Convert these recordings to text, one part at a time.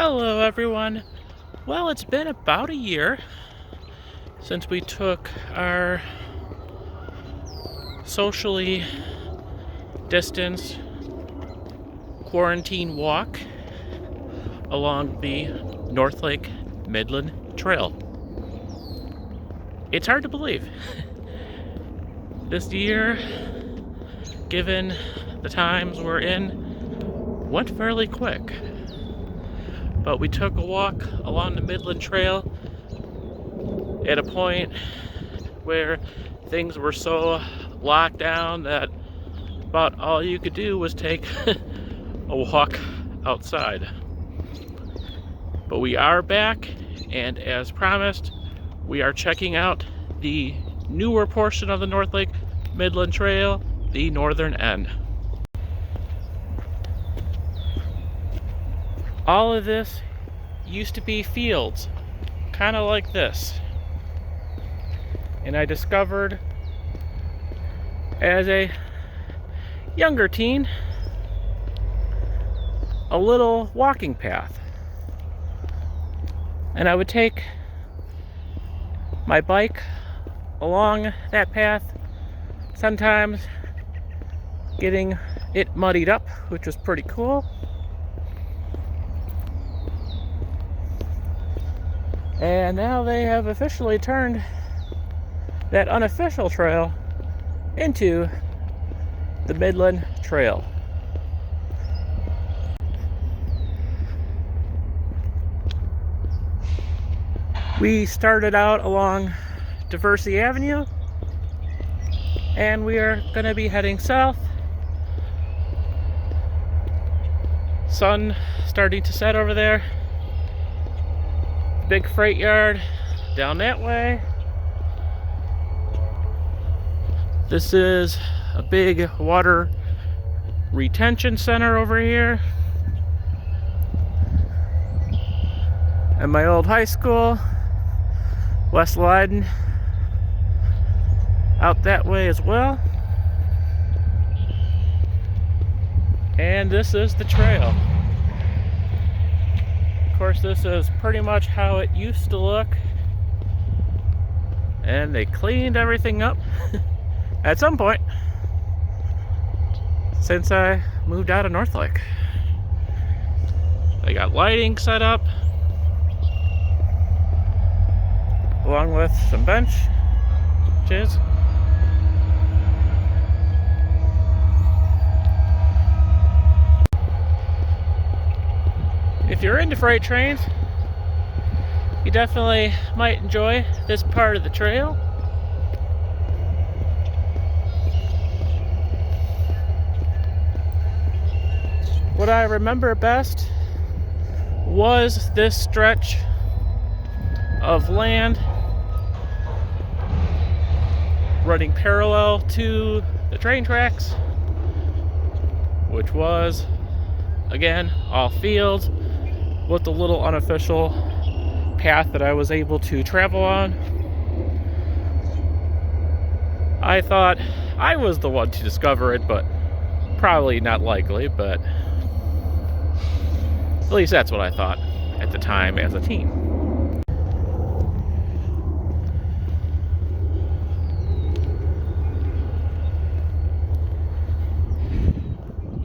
Hello everyone. Well, it's been about a year since we took our socially distanced quarantine walk along the Northlake Midland Trail. It's hard to believe. This year, given the times we're in, went fairly quick. But we took a walk along the Midland Trail at a point where things were so locked down that about all you could do was take a walk outside. But we are back, and as promised, we are checking out the newer portion of the Northlake Midland Trail, the northern end. All of this used to be fields, kind of like this. And I discovered as a younger teen a little walking path. And I would take my bike along that path, sometimes getting it muddied up, which was pretty cool. And now they have officially turned that unofficial trail into the Midland Trail. We started out along Diversity Avenue, and we are going to be heading south. Sun starting to set over there. Big freight yard down that way. This is a big water retention center over here. And my old high school, West Leyden, out that way as well. And this is the trail. Of course, this is pretty much how it used to look, and they cleaned everything up at some point since I moved out of Northlake. They got lighting set up along with some benches. If you're into freight trains, you definitely might enjoy this part of the trail. What I remember best was this stretch of land running parallel to the train tracks, which was, again, all fields, with the little unofficial path that I was able to travel on. I thought I was the one to discover it, but probably not likely, but at least that's what I thought at the time as a teen.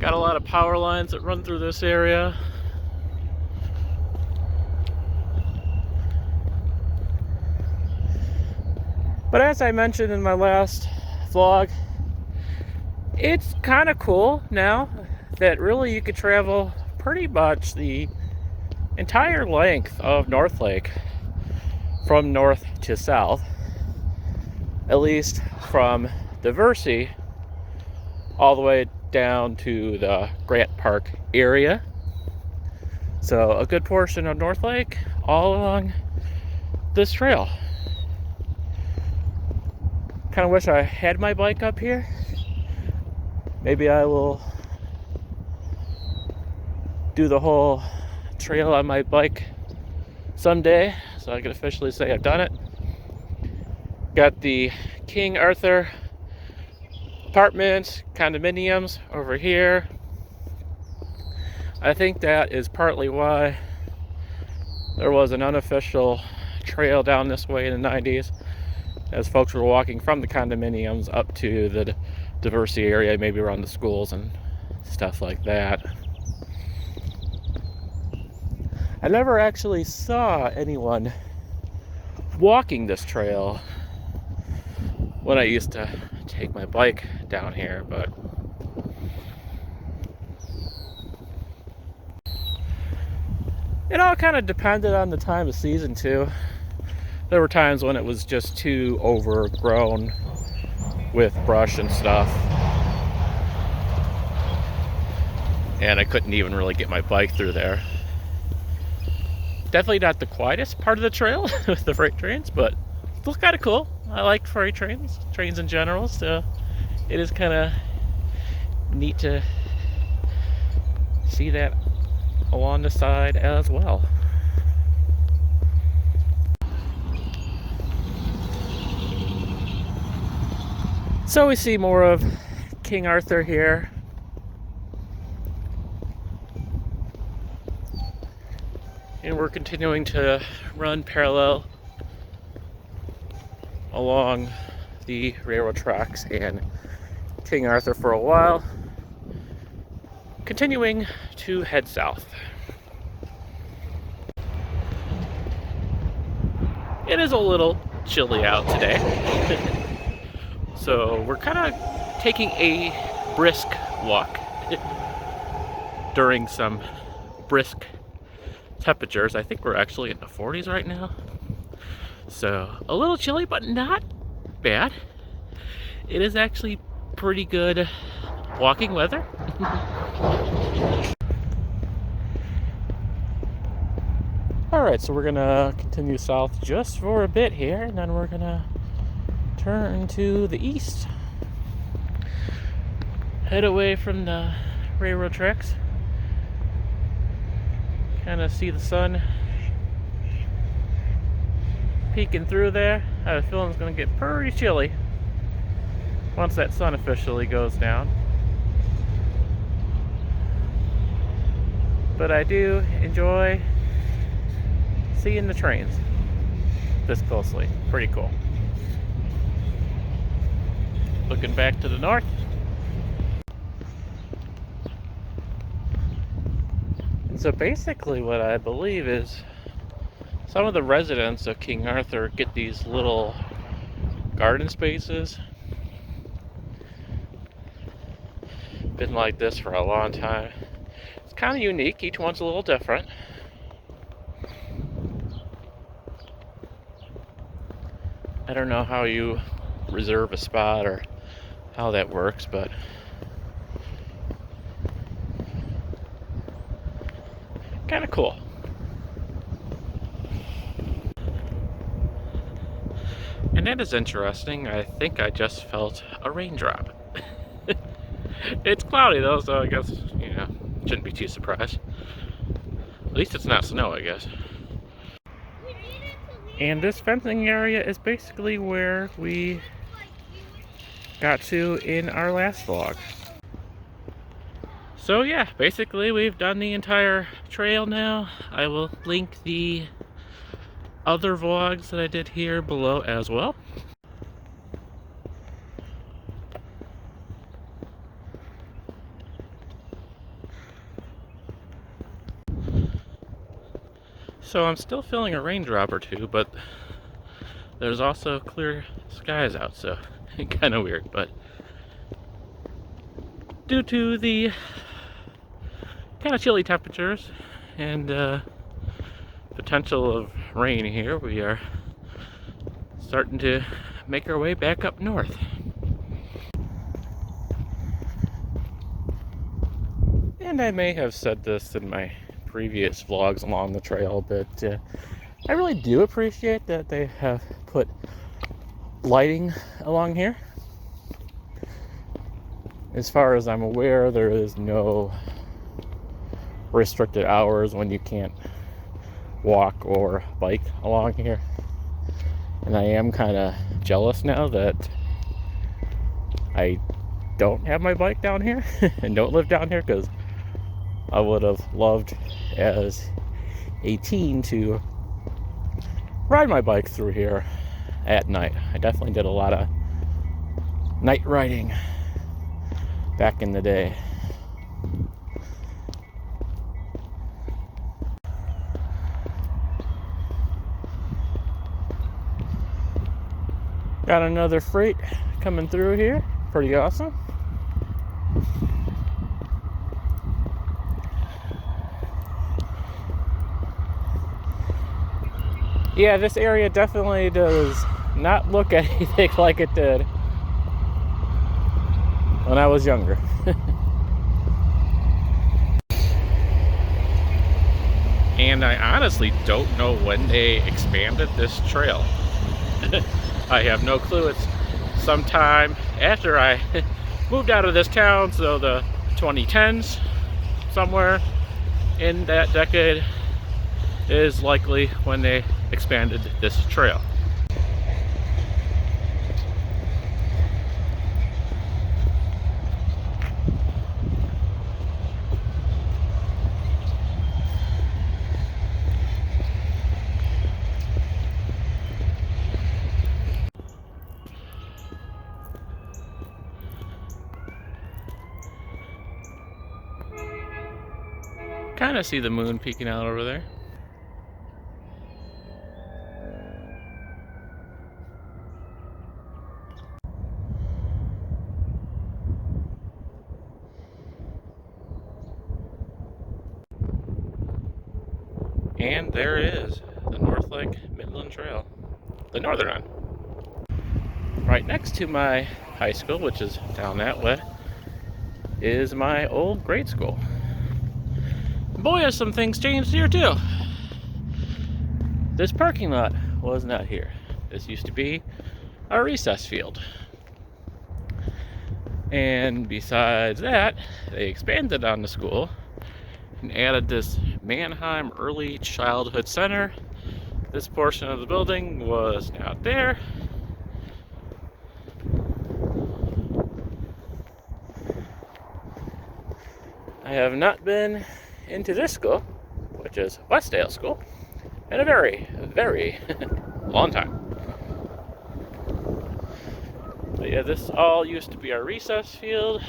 Got a lot of power lines that run through this area. But as I mentioned in my last vlog, it's kind of cool now that really you could travel pretty much the entire length of Northlake from north to south, at least from Diversity all the way down to the Grant Park area. So a good portion of Northlake all along this trail. Kind of wish I had my bike up here. Maybe I will do the whole trail on my bike someday, so I can officially say I've done it. Got the King Arthur apartments, condominiums over here. I think that is partly why there was an unofficial trail down this way in the 90s as folks were walking from the condominiums up to the diversity area, maybe around the schools and stuff like that. I never actually saw anyone walking this trail when I used to take my bike down here, but it all kind of depended on the time of season too. There were times when it was just too overgrown with brush and stuff, and I couldn't even really get my bike through there. Definitely not the quietest part of the trail with the freight trains, but still kind of cool. I like freight trains in general, so it is kind of neat to see that along the side as well. So we see more of King Arthur here. And we're continuing to run parallel along the railroad tracks and King Arthur for a while, continuing to head south. It is a little chilly out today. So we're kind of taking a brisk walk during some brisk temperatures. I think we're actually in the 40s right now. So a little chilly, but not bad. It is actually pretty good walking weather. Alright, so we're gonna continue south just for a bit here, and then we're gonna turn to the east. Head away from the railroad tracks. Kind of see the sun peeking through there. I have a feeling it's going to get pretty chilly once that sun officially goes down. But I do enjoy seeing the trains this closely. Pretty cool. Looking back to the north. So basically what I believe is some of the residents of King Arthur get these little garden spaces. Been like this for a long time. It's kind of unique. Each one's a little different. I don't know how you reserve a spot or how that works, but kind of cool. And that is interesting. I think I just felt a raindrop. It's cloudy though, so I guess, you know, shouldn't be too surprised. At least it's not snow, I guess. And this fencing area is basically where we got to in our last vlog. So yeah, basically we've done the entire trail now. I will link the other vlogs that I did here below as well. So I'm still feeling a raindrop or two, but there's also clear skies out, so kind of weird. But due to the kind of chilly temperatures and potential of rain here, we are starting to make our way back up north. And I may have said this in my previous vlogs along the trail, but I really do appreciate that they have put lighting along here. As far as I'm aware, there is no restricted hours when you can't walk or bike along here. And I am kind of jealous now that I don't have my bike down here and don't live down here, because I would have loved as a teen to ride my bike through here at night. I definitely did a lot of night riding back in the day. Got another freight coming through here. Pretty awesome. Yeah, this area definitely does not look anything like it did when I was younger. And I honestly don't know when they expanded this trail. I have no clue. It's sometime after I moved out of this town, so the 2010s, somewhere in that decade is likely when they expanded this trail. Kind of see the moon peeking out over there. And there is the Northlake Midland Trail, the northern one. Right next to my high school, which is down that way, is my old grade school. Boy, has some things changed here too. This parking lot was not here. This used to be a recess field. And besides that, they expanded on the school and added this Mannheim Early Childhood Center. This portion of the building was out there. I have not been into this school, which is Westdale School, in a very, very long time. But yeah, this all used to be our recess field,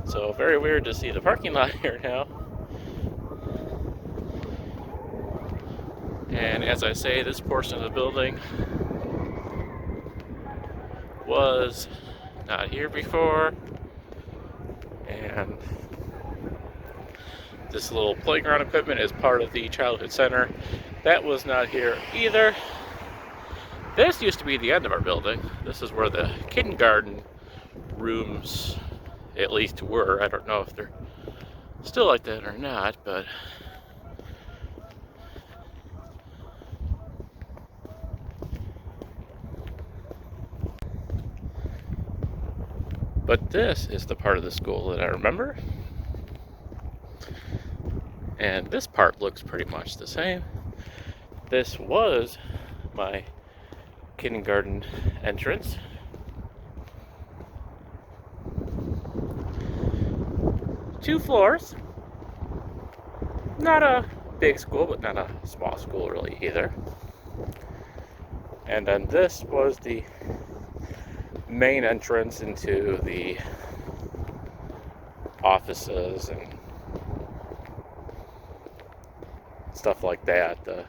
so very weird to see the parking lot here now. And as I say, this portion of the building was not here before, and this little playground equipment is part of the childhood center. That was not here either. This used to be the end of our building. This is where the kindergarten rooms at least were. I don't know if they're still like that or not, but this is the part of the school that I remember. And this part looks pretty much the same. This was my kindergarten entrance. Two floors. Not a big school, but not a small school really either. And then this was the main entrance into the offices and stuff like that, the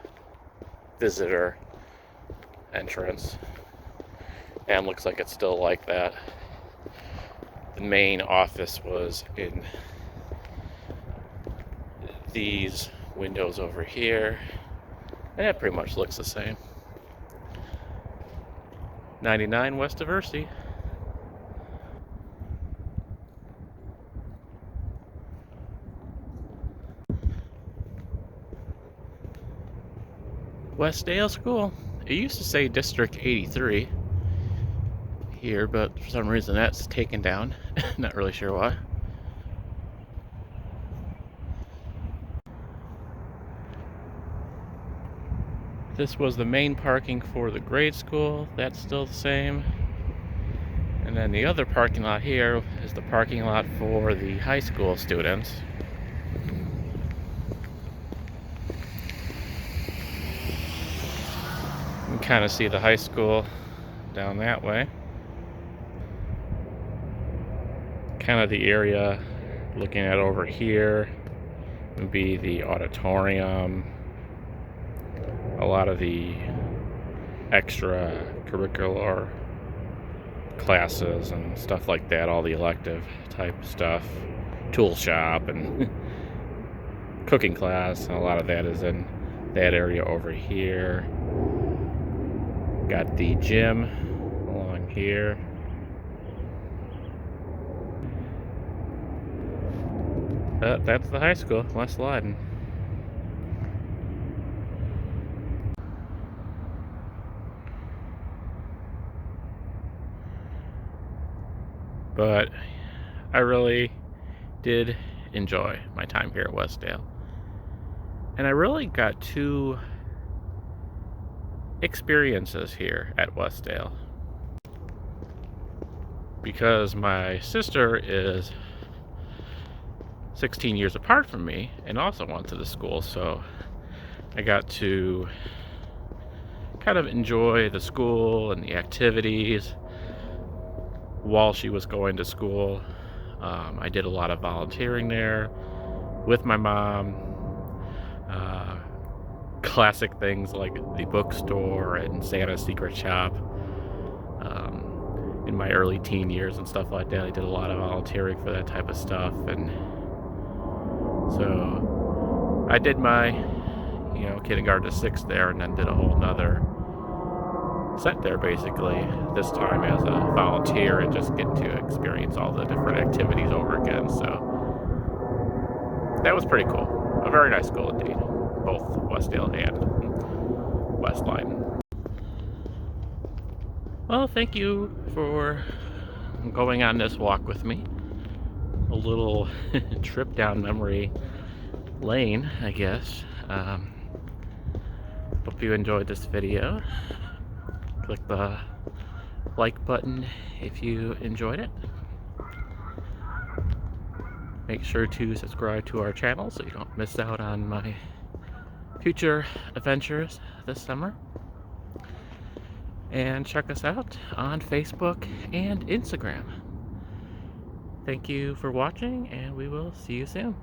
visitor entrance. And looks like it's still like that. The main office was in these windows over here, and it pretty much looks the same. 99 West Diversity. Westdale School. It used to say District 83 here, but for some reason that's taken down. Not really sure why. This was the main parking for the grade school. That's still the same. And then the other parking lot here is the parking lot for the high school students. kind of see the high school down that way. Kind of the area looking at over here would be the auditorium, a lot of the extracurricular classes and stuff like that, all the elective type stuff, tool shop and cooking class, and a lot of that is in that area over here. Got the gym along here. That's the high school, West Leyden. But I really did enjoy my time here at Westdale. And I really got two experiences here at Westdale. Because my sister is 16 years apart from me and also went to the school, so I got to kind of enjoy the school and the activities while she was going to school. I did a lot of volunteering there with my mom. Classic things like the bookstore and Santa's secret shop. In my early teen years and stuff like that, I did a lot of volunteering for that type of stuff, and so I did my, kindergarten to 6th there, and then did a whole nother set there basically, this time as a volunteer and just getting to experience all the different activities over again. So that was pretty cool. A very nice school indeed, both Westdale and West Leyden. Well, thank you for going on this walk with me. A little trip down memory lane, I guess. Hope you enjoyed this video. Click the like button if you enjoyed it. Make sure to subscribe to our channel so you don't miss out on my future adventures this summer. And check us out on Facebook and Instagram. Thank you for watching, and we will see you soon.